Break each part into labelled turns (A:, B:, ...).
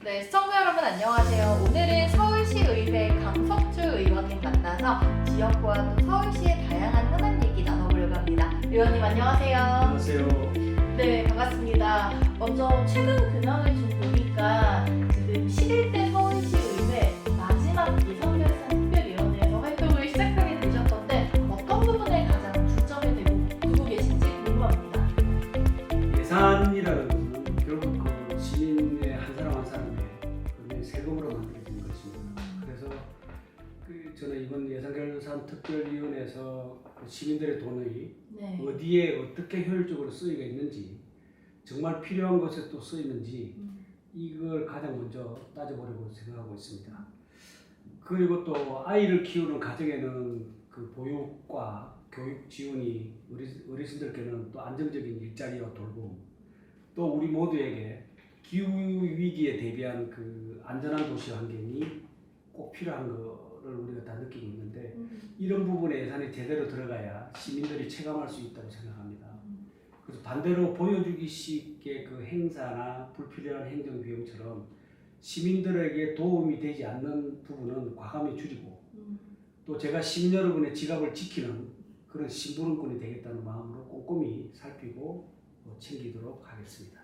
A: 네, 시청자 여러분 안녕하세요. 오늘은 서울시의회 강석주 의원님 만나서 지역과 또 서울시의 다양한 현안 얘기 나눠보려고 합니다. 의원님 안녕하세요.
B: 안녕하세요.
A: 네, 반갑습니다. 먼저 최근 근황을 좀 보니까 지금 11대 서울시의회 마지막 예산결산 특별위원회에서 활동을 시작하게 되셨던데 어떤 부분에 가장 중점을 두고 계신지 궁금합니다.
B: 예산이라는 것은 결국 그 시민의 한 사람 한 사람의 그 세금으로 만들어진 것입니다. 그래서 저는 이번 예산결산 특별위원회에서 그 시민들의 돈이
A: 네.
B: 어디에 어떻게 효율적으로 쓰이가 있는지, 정말 필요한 것에 또 쓰이는지 이걸 가장 먼저 따져보려고 생각하고 있습니다. 그리고 또 아이를 키우는 가정에는 그 보육과 교육 지원이 어르신들께는 또 안정적인 일자리와 돌봄, 또 우리 모두에게 기후 위기에 대비한 그 안전한 도시 환경이 꼭 필요한 거를 우리가 다 느끼고 있는데, 이런 부분에 예산이 제대로 들어가야 시민들이 체감할 수 있다고 생각합니다. 그래서 반대로 보여주기식의 그 행사나 불필요한 행정 비용처럼 시민들에게 도움이 되지 않는 부분은 과감히 줄이고, 또 제가 시민 여러분의 지갑을 지키는 그런 심부름꾼이 되겠다는 마음으로 꼼꼼히 살피고 챙기도록 하겠습니다.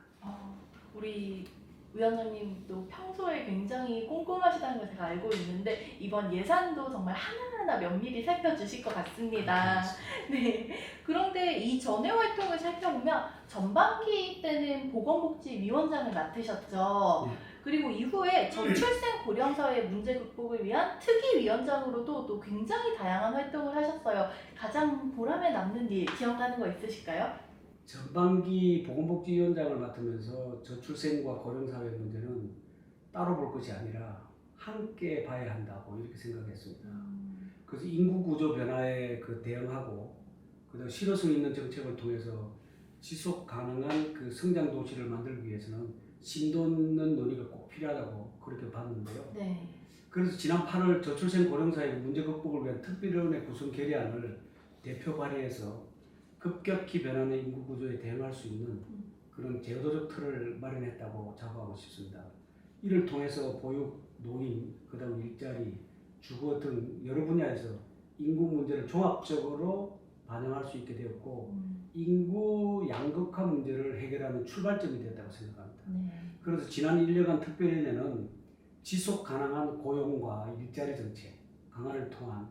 A: 우리 위원장님도 평소에 굉장히 꼼꼼하시다는 걸 제가 알고 있는데 이번 예산도 정말 하나하나 면밀히 살펴주실 것 같습니다. 네. 그런데 이 전에 활동을 살펴보면 전반기 때는 보건복지위원장을 맡으셨죠.
B: 네.
A: 그리고 이후에 저출생 고령사회 문제 극복을 위한 특위위원장으로도 또 굉장히 다양한 활동을 하셨어요. 가장 보람에 남는 일 기억나는 거 있으실까요?
B: 전반기 보건복지위원장을 맡으면서 저출생과 고령사회 문제는 따로 볼 것이 아니라 함께 봐야 한다고 이렇게 생각했습니다. 그래서 인구 구조 변화에 대응하고, 그다음 실효성 있는 정책을 통해서 지속 가능한 그 성장 도시를 만들기 위해서는 심도 있는 논의가 꼭 필요하다고 그렇게 봤는데요.
A: 네.
B: 그래서 지난 8월 저출생 고령사회 문제 극복을 위한 특별위원회 구성 결의안을 대표 발의해서 급격히 변하는 인구 구조에 대응할 수 있는 그런 제도적 틀을 마련했다고 자부하고 싶습니다. 이를 통해서 보육, 노인, 그다음 일자리, 주거 등 여러 분야에서 인구 문제를 종합적으로 반영할 수 있게 되었고, 인구 양극화 문제를 해결하는 출발점이 되었다고 생각합니다.
A: 네.
B: 그래서 지난 1년간 특별위원회는 지속 가능한 고용과 일자리 정책, 강화를 통한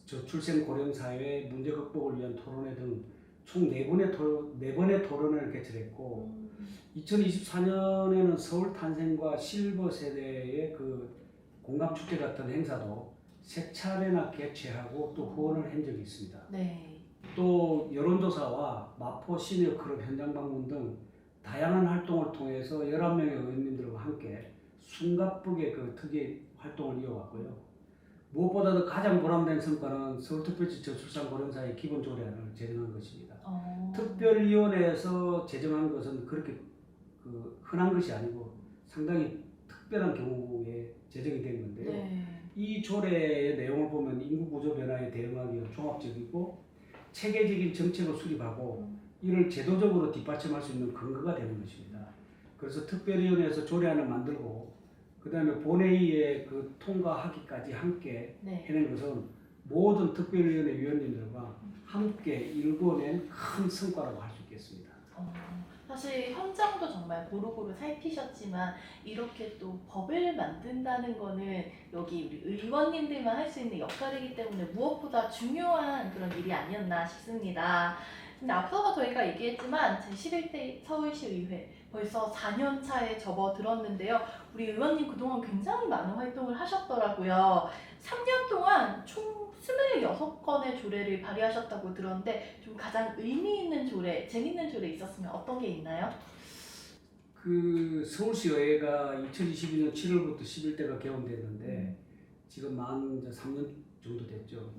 B: 저출생 고령사회 문제 극복을 위한 토론회 등 총 4번의 토론을 개최했고, 2024년에는 서울 탄생과 실버 세대의 그 공감 축제 같은 행사도 3차례나 개최하고 또 후원을 한 적이 있습니다.
A: 네.
B: 또 여론조사와 마포 시니어 클럽 현장 방문 등 다양한 활동을 통해서 11명의 의원님들과 함께 숨가쁘게 그 특위 활동을 이어왔고요. 무엇보다도 가장 보람된 성과는 서울특별시 저출산 고령사회 기본조례안을 제정한 것입니다. 특별위원회에서 제정한 것은 그렇게 흔한 것이 아니고 상당히 특별한 경우에 제정이 된 건데요.
A: 네.
B: 이 조례의 내용을 보면 인구 구조 변화에 대응하기 위한 종합적이고 체계적인 정책을 수립하고 이를 제도적으로 뒷받침할 수 있는 근거가 되는 것입니다. 그래서 특별위원회에서 조례안을 만들고 그다음에 본회의에 통과하기까지 함께
A: 네.
B: 해낸 것은 모든 특별위원회 위원님들과 함께 일궈낸 큰 성과라고 할 수 있겠습니다.
A: 사실 현장도 정말 고루고루 살피셨지만 이렇게 또 법을 만든다는 거는 여기 우리 의원님들만 할 수 있는 역할이기 때문에 무엇보다 중요한 그런 일이 아니었나 싶습니다. 근데 앞서서 저희가 얘기했지만 제11대 서울시의회 벌써 4년 차에 접어들었는데요. 우리 의원님 그동안 굉장히 많은 활동을 하셨더라고요. 3년 동안 총 26건의 조례를 발의하셨다고 들었는데 좀 가장 의미 있는 조례, 재밌는 조례 있었으면 어떤 게 있나요?
B: 서울시의회가 2022년 7월부터 11대가 개원됐는데 지금 만 3년 정도 됐죠.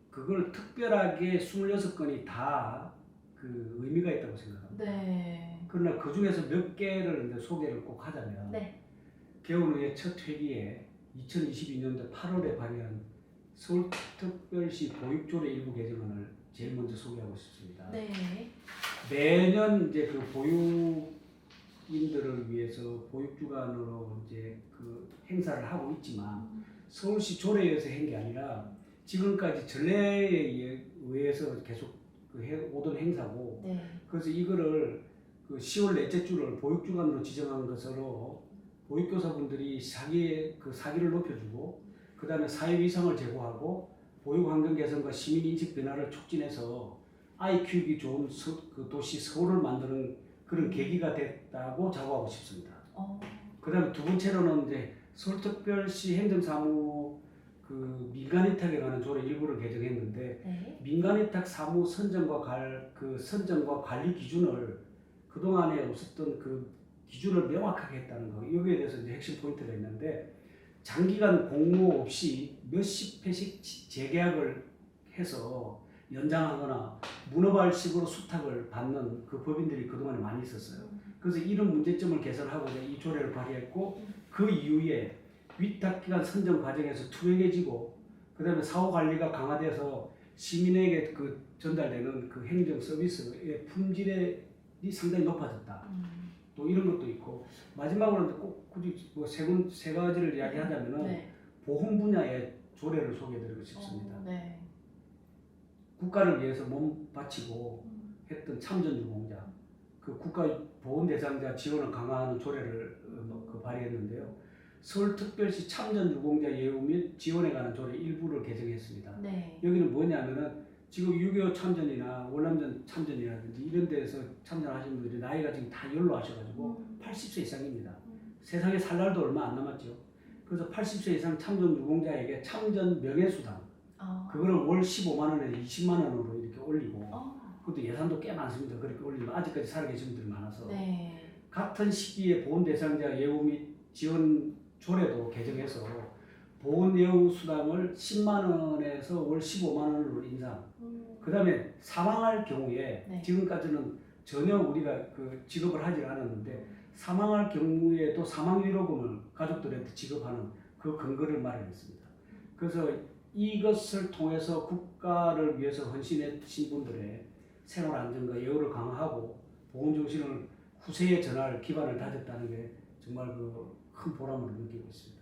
B: 그걸 특별하게 26건이 다 의미가 있다고 생각합니다.
A: 네.
B: 그러나 그 중에서 몇 개를 이제 소개를 꼭 하자면,
A: 네.
B: 개원 후에 첫 회기에 2022년도 8월에 발의한 서울특별시 보육조례 일부 개정안을 제일 먼저 소개하고 싶습니다.
A: 네.
B: 매년 이제 그 보육 주민들을 위해서 보육주간으로 이제 그 행사를 하고 있지만 서울시 조례에서 한 게 아니라 지금까지 전례에 의해서 계속 오던 행사고
A: 네.
B: 그래서 이거를 그 10월 넷째 주를 보육주간으로 지정한 것으로 보육교사분들이 자기의 그 사기를 높여주고 그 다음에 사회위상을 제고하고 보육환경 개선과 시민인식 변화를 촉진해서 아이 키우기 좋은 그 도시 서울을 만드는 그런 계기가 됐다고 자부하고 싶습니다. 그 다음에 두 번째로는 이제 서울특별시 행정사무 그 민간위탁에 관한 조례 일부를 개정했는데
A: 네.
B: 민간위탁 사무 선정과 관리 기준을 그동안에 없었던 그 기준을 명확하게 했다는 거 여기에 대해서 이제 핵심 포인트가 있는데 장기간 공모 없이 몇십 회씩 재계약을 해서 연장하거나 문어발식으로 수탁을 받는 그 법인들이 그동안에 많이 있었어요. 그래서 이런 문제점을 개선하고자 이 조례를 발의했고 그 이후에 위탁기관 선정 과정에서 투명해지고 그 다음에 사후 관리가 강화돼서 시민에게 그 전달되는 그 행정 서비스의 품질이 상당히 높아졌다. 또 이런 것도 있고 마지막으로 꼭 굳이 뭐 세 가지를 이야기하자면은
A: 네. 보험
B: 보험 분야의 조례를 소개해드리고 싶습니다.
A: 네.
B: 국가를 위해서 몸 바치고 했던 참전유공자, 그 국가 보훈 대상자 지원을 강화하는 조례를 발의했는데요. 서울특별시 참전유공자 예우 및 지원에 관한 조례 일부를 개정했습니다.
A: 네.
B: 여기는 뭐냐면은 지금 6.25 참전이나 월남전 참전이라든지 이런 데에서 참전하신 분들이 나이가 지금 다 연로하셔가지고 80세 이상입니다. 세상에 살 날도 얼마 안 남았죠. 그래서 80세 이상 참전 유공자에게 참전 명예수당 그거를 월 15만 원에서 20만 원으로 이렇게 올리고 그것도 예산도 꽤 많습니다. 그렇게 올리면 아직까지 살아계신 분들이 많아서
A: 네.
B: 같은 시기에 보훈 대상자 예우 및 지원 조례도 개정해서 보훈 예우 수당을 10만 원에서 월 15만 원으로 인상. 그 다음에 사망할 경우에
A: 네.
B: 지금까지는 전혀 우리가 그 지급을 하지 않았는데 사망할 경우에도 사망위로금을 가족들한테 지급하는 그 근거를 마련했습니다. 그래서 이것을 통해서 국가를 위해서 헌신하신 분들의 생활 안전과 예우를 강화하고 보훈 정신을 후세에 전할 기반을 다졌다는 게 정말 그 큰 보람을 느끼고 있습니다.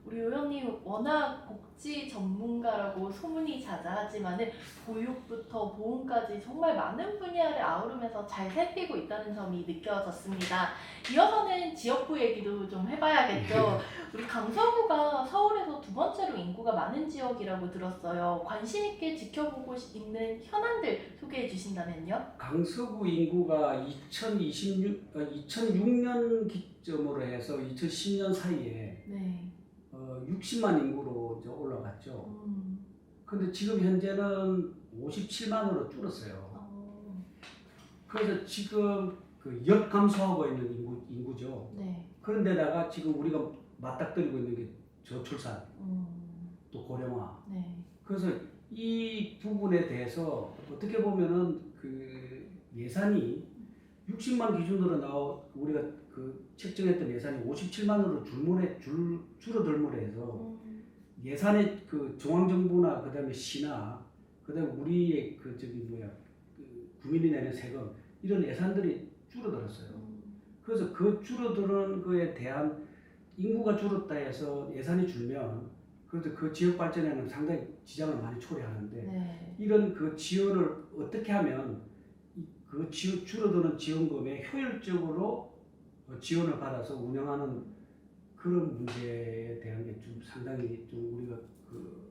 A: 우리 의원님 워낙 복지 전문가라고 소문이 자자하지만은 보육부터 보훈까지 정말 많은 분야를 아우르면서 잘 살피고 있다는 점이 느껴졌습니다. 이어서는 지역구 얘기도 좀 해봐야겠죠. 우리 강서구가 서울에서 두 번째로 인구가 많은 지역이라고 들었어요. 관심 있게 지켜보고 있는 현안들 소개해 주신다면요?
B: 강서구 인구가 2006년 기점으로 해서 2010년 사이에
A: 네.
B: 60만 인구로 이제 올라갔죠. 근데 지금 현재는 57만으로 줄었어요. 그래서 지금 그 역감소하고 있는 인구죠.
A: 네.
B: 그런데다가 지금 우리가 맞닥뜨리고 있는 게 저출산, 또 고령화.
A: 네.
B: 그래서 이 부분에 대해서 어떻게 보면은 그 예산이 60만 기준으로 우리가 그 책정했던 예산이 57만으로 줄어들므로 해서 예산의 그 중앙정부나 그다음에 시나 그다음에 우리의 그 국민이 내는 세금 이런 예산들이 줄어들었어요. 그래서 그 줄어드는 거에 대한 인구가 줄었다 해서 예산이 줄면 그래도 그 지역 발전에는 상당히 지장을 많이 초래하는데
A: 네.
B: 이런 그 지원을 어떻게 하면 그 줄어드는 지원금에 효율적으로 지원을 받아서 운영하는 그런 문제에 대한 게 좀 상당히 좀 우리가 그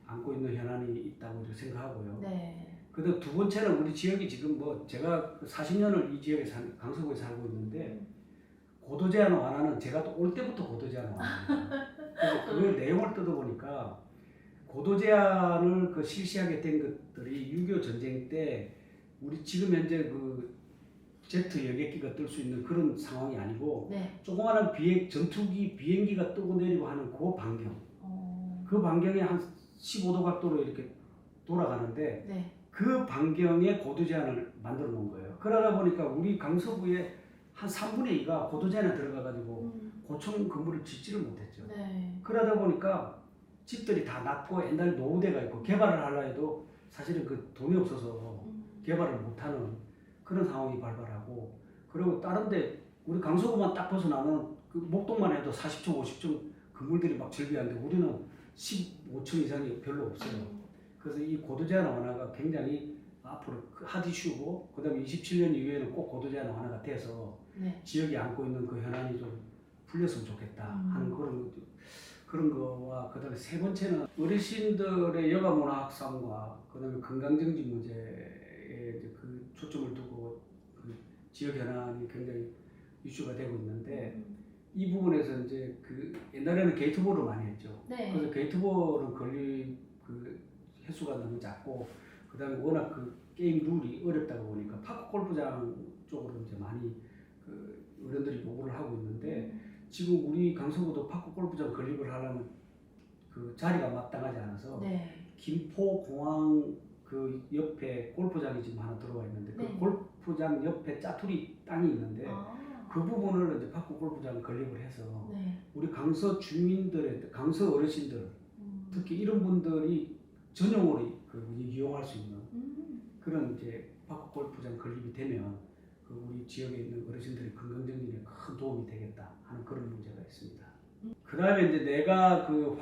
B: 안고 있는 현안이 있다고 생각하고요.
A: 네.
B: 그다음 두 번째는 우리 지역이 지금 뭐 제가 40년을 이 지역에 강서구에 살고 있는데 고도 제한 완화는 제가 또 올 때부터 고도 제한 완화입니다. 그래서 그 내용을 뜯어보니까 고도 제한을 그 실시하게 된 것들이 6.25 전쟁 때 우리 지금 현재 그 제트 여객기가 뜰 수 있는 그런 상황이 아니고
A: 네.
B: 조그마한 전투기 비행기가 뜨고 내리고 하는 그 반경 그 반경에 한 15도 각도로 이렇게 돌아가는데
A: 네.
B: 그 반경에 고도 제한을 만들어 놓은 거예요. 그러다 보니까 우리 강서구의 한 3분의 2가 고도 제한에 들어가 가지고 고층 건물을 짓지를 못했죠.
A: 네.
B: 그러다 보니까 집들이 다 낮고 옛날 노후대가 있고 개발을 하려 해도 사실은 그 돈이 없어서 개발을 못하는 그런 상황이 발발하고 그리고 다른 데 우리 강서구만 딱 벗어나면 그 목동만 해도 40층, 50층 건물들이 막 절비하는데 우리는 15층 이상이 별로 없어요. 그래서 이 고도 제한 완화가 굉장히 앞으로 핫 이슈고, 그다음에 27년 이후에는 꼭 고도 제한 완화가 돼서
A: 네.
B: 지역이 안고 있는 그 현안이 좀 풀렸으면 좋겠다 하는 그런 거와, 그다음에 세 번째는 어르신들의 여가 문화 확산과 그다음에 건강 정지 문제에 이제 그 초점을 두고 그 지역 현안이 굉장히 이슈가 되고 있는데, 이 부분에서 이제 그 옛날에는 게이트볼을 많이 했죠.
A: 네.
B: 그래서 게이트볼은 걸리 그 횟수가 너무 작고, 그다음에 워낙 그 게임 룰이 어렵다고 보니까 파크 골프장 쪽으로 이제 많이 그 어른들이 요구를 하고 있는데, 지금 우리 강서구도 파크 골프장 건립을 하려면 그 자리가 마땅하지 않아서
A: 네.
B: 김포공항 그 옆에 골프장이 지금 하나 들어와 있는데, 그
A: 네.
B: 골프장 옆에 짜투리 땅이 있는데
A: 아.
B: 그 부분을 이제 파크 골프장 건립을 해서
A: 네.
B: 우리 강서 주민들의, 강서 어르신들 특히 이런 분들이 전용으로 그 이용할 수 있는 그런 이제 파크 골프장 건립이 되면 그 우리 지역에 있는 어르신들의 건강 정진에 큰 도움이 되겠다 하는 그런 문제가 있습니다. 그다음에 이제 내가 그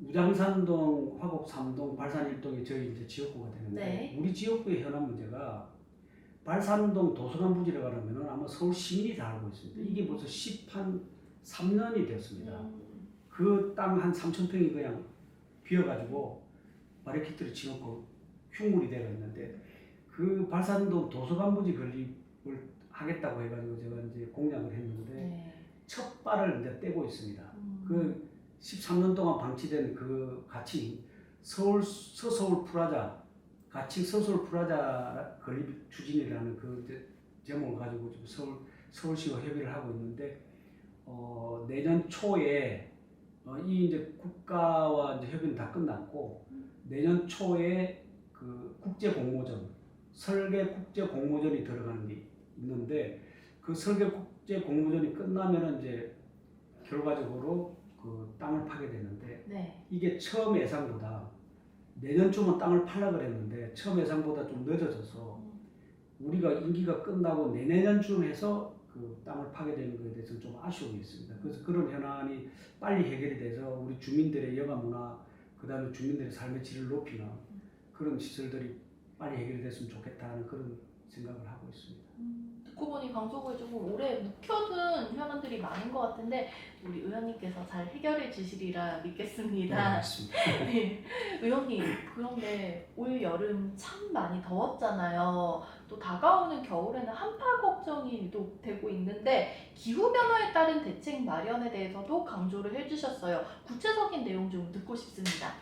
B: 우장산동, 화곡 3동, 발산 1동이 저희 이제 지역구가 되는데,
A: 네.
B: 우리 지역구의 현안 문제가 발산동 도서관 부지를 가려면 아마 서울 시민이 다 알고 있습니다. 이게 벌써 13년이 됐습니다. 그 땅 한 3,000평이 그냥 비어가지고 바리케이트를 치놓고 흉물이 되어 있는데, 그 발산동 도서관 부지 건립을 하겠다고 해가지고 제가 이제 공약을 했는데
A: 네.
B: 첫 발을 이제 떼고 있습니다. 그 13년 동안 방치된 그 가칭 서서울 프라자, 가칭 서서울 프라자 건립 추진이라는 그 제목을 가지고 지금 서울시와 협의를 하고 있는데, 내년 초에 이 이제 국가와 이제 협의는 다 끝났고, 내년 초에 그 국제 공모전, 설계 국제 공모전이 들어가는 게 있는데, 그 설계 국제 공모전이 끝나면은 이제 결과적으로 그 땅을 파게 되는데,
A: 네.
B: 이게 처음 예상보다 내년쯤은 땅을 팔라 그랬는데 처음 예상보다 좀 늦어져서 우리가 임기가 끝나고 내내년쯤 해서 그 땅을 파게 되는 것에 대해서 좀 아쉬움이 있습니다. 그래서 그런 현안이 빨리 해결이 돼서 우리 주민들의 여가 문화, 그다음에 주민들의 삶의 질을 높이는 그런 시설들이 빨리 해결이 됐으면 좋겠다는 그런 생각을 하고 있습니다.
A: 듣고 보니 강서구에 조금 오래 묵혀둔 현안들이 많은 것 같은데 우리 의원님께서 잘 해결해 주시리라 믿겠습니다.
B: 맞습니다.
A: 네. 의원님, 그런데 올 여름 참 많이 더웠잖아요. 또 다가오는 겨울에는 한파 걱정이 유독 되고 있는데 기후변화에 따른 대책 마련에 대해서도 강조를 해주셨어요. 구체적인 내용 좀 듣고 싶습니다.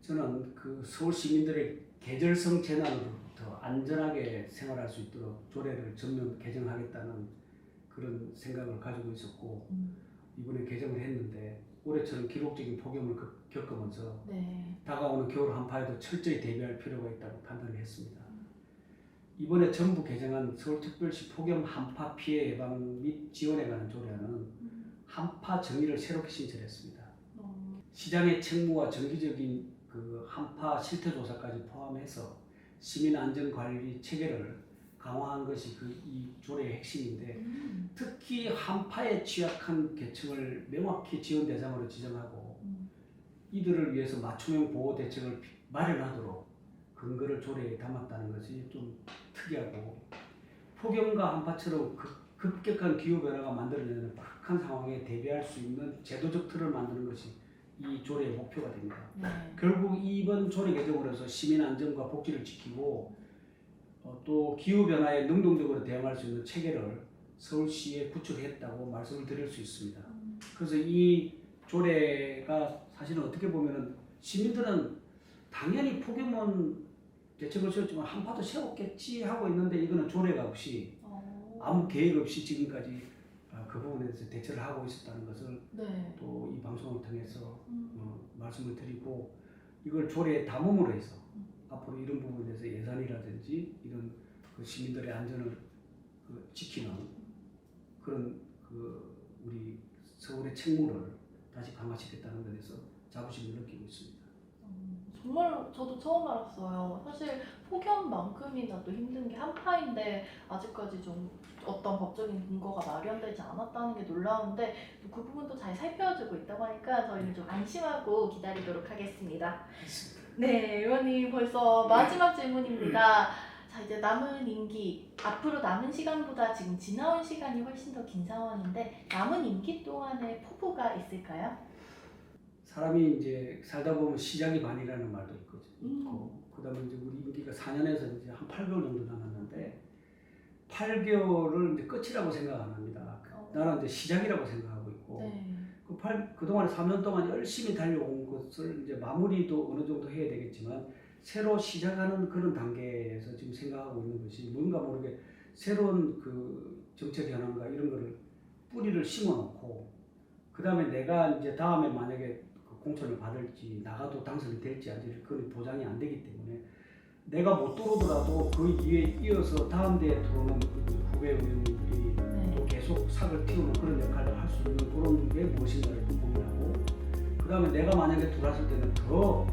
B: 저는 그 서울 시민들의 계절성 재난으로부터 안전하게 생활할 수 있도록 조례를 전면 개정하겠다는 그런 생각을 가지고 있었고, 이번에 개정을 했는데 올해처럼 기록적인 폭염을 겪으면서
A: 네.
B: 다가오는 겨울 한파에도 철저히 대비할 필요가 있다고 판단을 했습니다. 이번에 정부 개정한 서울특별시 폭염 한파 피해 예방 및 지원에 관한 조례는 한파 정의를 새롭게 신설했습니다. 시장의 책무와 정기적인 그 한파 실태 조사까지 포함해서 시민 안전 관리 체계를 강화한 것이 이 조례의 핵심인데, 특히 한파에 취약한 계층을 명확히 지원 대상으로 지정하고 이들을 위해서 맞춤형 보호 대책을 마련하도록 근거를 조례에 담았다는 것이 좀 특이하고, 폭염과 한파처럼 급격한 기후 변화가 만들어내는 극한 상황에 대비할 수 있는 제도적 틀을 만드는 것이 이 조례의 목표가 됩니다.
A: 네.
B: 결국 이번 조례 개정으로 해서 시민 안전과 복지를 지키고 또 기후 변화에 능동적으로 대응할 수 있는 체계를 서울시에 구축했다고 말씀을 드릴 수 있습니다. 그래서 이 조례가 사실은 어떻게 보면은 시민들은 당연히 폭염은 대책을 세웠지만 한파도 세웠겠지 하고 있는데, 이거는 조례가 없이 아무 계획 없이 지금까지 그 부분에 대해서 대처를 하고 있었다는 것을
A: 네.
B: 또 이 방송을 통해서 말씀을 드리고, 이걸 조례에 담음으로 해서 앞으로 이런 부분에 대해서 예산이라든지 이런 그 시민들의 안전을 지키는 그런 우리 서울의 책무를 다시 강화시켰다는 것에 대해서 자부심을 느끼고 있습니다.
A: 정말 저도 처음 알았어요. 사실 폭염만큼이나 또 힘든 게 한파인데 아직까지 좀 어떤 법적인 근거가 마련되지 않았다는 게 놀라운데 또 그 부분도 잘 살펴주고 있다고 하니까 저희는 좀 안심하고 기다리도록 하겠습니다. 네, 의원님 벌써 마지막 질문입니다. 자, 이제 남은 임기, 앞으로 남은 시간보다 지금 지나온 시간이 훨씬 더 긴 상황인데 남은 임기 동안의 포부가 있을까요?
B: 사람이 이제 살다 보면 시작이 반이라는 말도 있고, 그다음에 이제 우리 임기가 4년에서 이제 한 8개월 정도 남았는데 8개월을 이제 끝이라고 생각 안 합니다. 나는 이제 시작이라고 생각하고 있고,
A: 네.
B: 그동안 3년 동안 열심히 달려온 것을 이제 마무리도 어느 정도 해야 되겠지만 새로 시작하는 그런 단계에서 지금 생각하고 있는 것이 뭔가 모르게 새로운 그 정책 현안과 이런 거를 뿌리를 심어놓고, 그 다음에 내가 이제 다음에 만약에 그 공천을 받을지 나가도 당선이 될지 아직 그건 보장이 안 되기 때문에 내가 못 들어오더라도 그 위에 이어서 다음 대에 들어오는 그 후배 의원님들이 또 계속 삭을 틔우는 그런 역할을 할 수 있는 그런 게 무엇인가를 또 고민하고, 그 다음에 내가 만약에 들어왔을 때는 더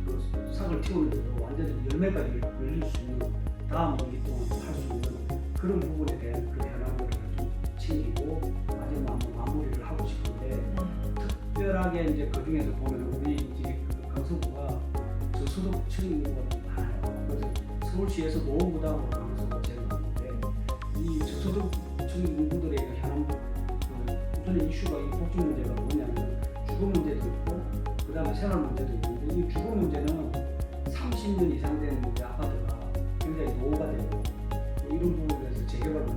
B: 그 삭을 틔우는데도 완전히 열매가 열릴 수 있는 다음 임기 동안 할 수 있는 그런 부분에 대한 그 현안들을 좀 챙기고 마지막 마무리를 하고 싶은데, 특별하게 이제 그 중에서 보면 우리 이제 그 강서구가 저소득층이 많아요. 그래서 서울시에서 노원구당으로 강서구가 제일 많은데 이 저소득층 인구들의 현안 그 우선의 이슈가 이 복지 문제가 뭐냐면 주거 문제도 있고 그 다음에 생활 문제도 있는데 이 주거 문제는 30년 이상 된 이제 아파트가 굉장히 노후가 되고 이런 부분에서 재개발 그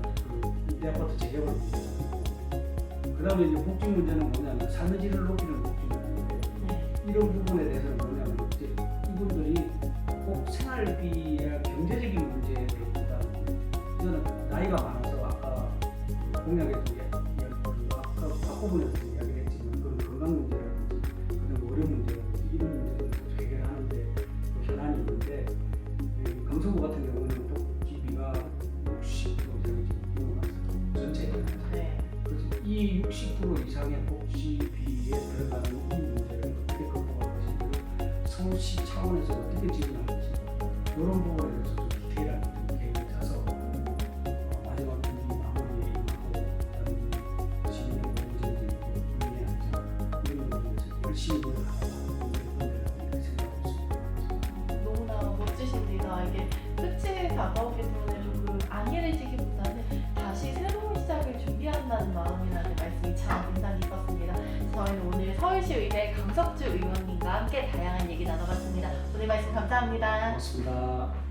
B: 임대 아파트 재개발 문제가 있고, 그 다음에 이제 복지 문제는 뭐냐면 삶의 질을 높이는 복지 문제인데 이런 부분에 대해서는 뭐냐면 이제 이분들이 꼭 생활비나 경제적인 문제보다는 저는 나이가 많아서 아까 그 공약에도 아까 앞부분에서 이야기를 했지만 그런 건강 문제라든지 그런 의료 문제라든지 이런 문제를 해결하는데 그 현안이 있는데 강서구 같은 경우는 복지비가 60% 이상이 지금 들어갔어요. 전체 현안에서. 그래서 이 60% 이상의 복지비에 들어가는 이 문제를 어떻게 극복할 것인지 서울시 차원에서 어떻게 지원할 것인지 이런 부분에 대해서 좀 디테일한 계획을 짜서 마지막 분기 마무리에 임하고 시민의 문제들이 국민의 안전 이런 부분에서 열심히 노력하는 이렇게 생각하고 있습니다.
A: 너무나 멋지십니다. 이게 끝이 다가오기 때문에 조금 안일해지기보다는 다시 새로운 시작을 준비한다는 마음이라는 말씀이 참 인상 깊었습니다. 저희는 오늘 서울시의회 강석주 의원님과 함께 다양한 얘기 나눠봤습니다. 오늘 말씀 감사합니다.
B: 고맙습니다.